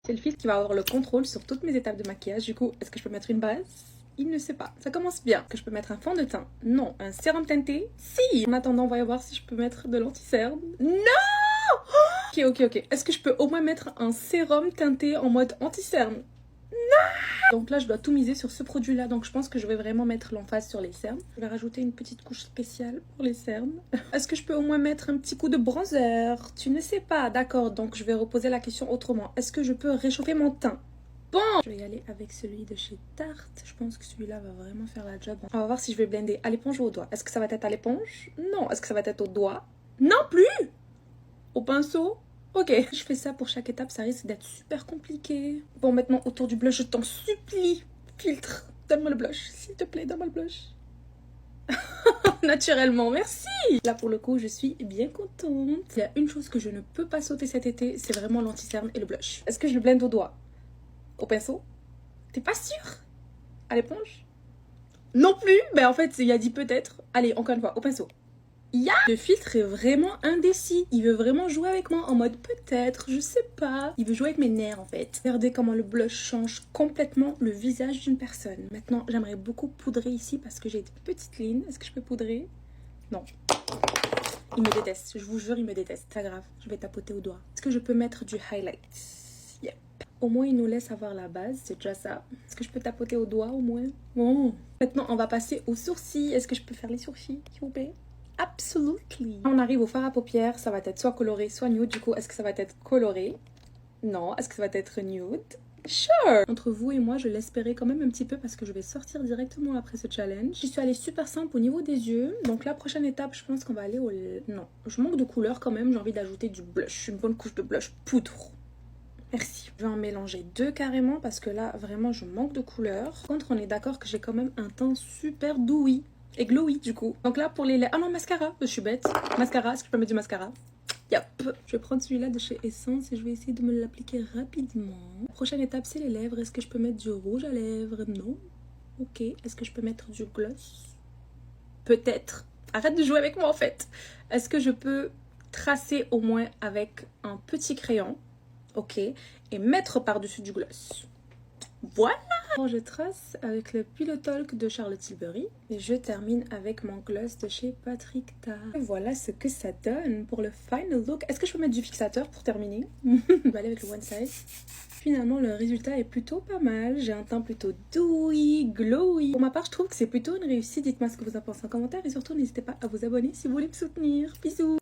C'est le fil qui va avoir le contrôle sur toutes mes étapes de maquillage. Du coup, est-ce que je peux mettre une base? Il ne sait pas. Ça commence bien. Est-ce que je peux mettre un fond de teint? Non. Un sérum teinté? Si. En attendant, on va y voir si je peux mettre de l'anti-cerne. Non. Ok. Est-ce que je peux au moins mettre un sérum teinté en mode anti-cerne? Donc là, je dois tout miser sur ce produit-là. Donc je pense que je vais vraiment mettre l'emphase sur les cernes. Je vais rajouter une petite couche spéciale pour les cernes. Est-ce que je peux au moins mettre un petit coup de bronzer? Tu ne sais pas. D'accord, donc je vais reposer la question autrement. Est-ce que je peux réchauffer mon teint? Bon, je vais y aller avec celui de chez Tarte. Je pense que celui-là va vraiment faire la job. On va voir si je vais blender à l'éponge ou au doigt. Est-ce que ça va être à l'éponge? Non. Est-ce que ça va être au doigt? Non plus. Au pinceau? Ok, je fais ça pour chaque étape, ça risque d'être super compliqué. Bon, maintenant, autour du blush, je t'en supplie, filtre, donne-moi le blush, s'il te plaît, donne-moi le blush. Naturellement, merci. Là, pour le coup, je suis bien contente. Il y a une chose que je ne peux pas sauter cet été, c'est vraiment l'anti-cerne et le blush. Est-ce que je le blende au doigt? Au pinceau? T'es pas sûre? À l'éponge? Non plus. Ben en fait, il a dit peut-être. Allez, encore une fois, au pinceau. Le filtre est vraiment indécis. Il veut vraiment jouer avec moi en mode peut-être, je sais pas. Il veut jouer avec mes nerfs en fait. Regardez comment le blush change complètement le visage d'une personne. Maintenant, j'aimerais beaucoup poudrer ici parce que j'ai des petites lignes. Est-ce que je peux poudrer? Non. Il me déteste. Je vous jure, il me déteste. C'est pas grave. Je vais tapoter au doigt. Est-ce que je peux mettre du highlight? Yep. Au moins, il nous laisse avoir la base. C'est déjà ça. Est-ce que je peux tapoter au doigt au moins? Bon. Maintenant, on va passer aux sourcils. Est-ce que je peux faire les sourcils, s'il vous plaît? Absolutely. On arrive au fard à paupières, ça va être soit coloré, soit nude. Du coup, est-ce que ça va être coloré? Non. Est-ce que ça va être nude? Sure. Entre vous et moi, je l'espérais quand même un petit peu parce que je vais sortir directement après ce challenge. J'y suis allée super simple au niveau des yeux. Donc la prochaine étape, je pense qu'on va aller au... Non, je manque de couleur quand même. J'ai envie d'ajouter du blush, une bonne couche de blush poudre. Merci. Je vais en mélanger deux carrément parce que là, vraiment, je manque de couleur. Par contre, on est d'accord que j'ai quand même un teint super dewy. Et glowy du coup. Donc là pour les lèvres... Ah non, mascara. Je suis bête. Mascara, est-ce que je peux mettre du mascara? Yep. Je vais prendre celui-là de chez Essence et je vais essayer de me l'appliquer rapidement. Prochaine étape, c'est les lèvres. Est-ce que je peux mettre du rouge à lèvres? Non. Ok. Est-ce que je peux mettre du gloss? Peut-être. Arrête de jouer avec moi en fait. Est-ce que je peux tracer au moins avec un petit crayon? Ok. Et mettre par-dessus du gloss. Voilà. Je trace avec le Pillow Talk de Charlotte Tilbury et je termine avec mon gloss de chez Patrick Ta. Et voilà ce que ça donne pour le final look. Est-ce que je peux mettre du fixateur pour terminer? Je vais aller avec le One Size. Finalement, le résultat est plutôt pas mal. J'ai un teint plutôt dewy, glowy. Pour ma part, je trouve que c'est plutôt une réussite. Dites-moi ce que vous en pensez en commentaire et surtout, n'hésitez pas à vous abonner si vous voulez me soutenir. Bisous!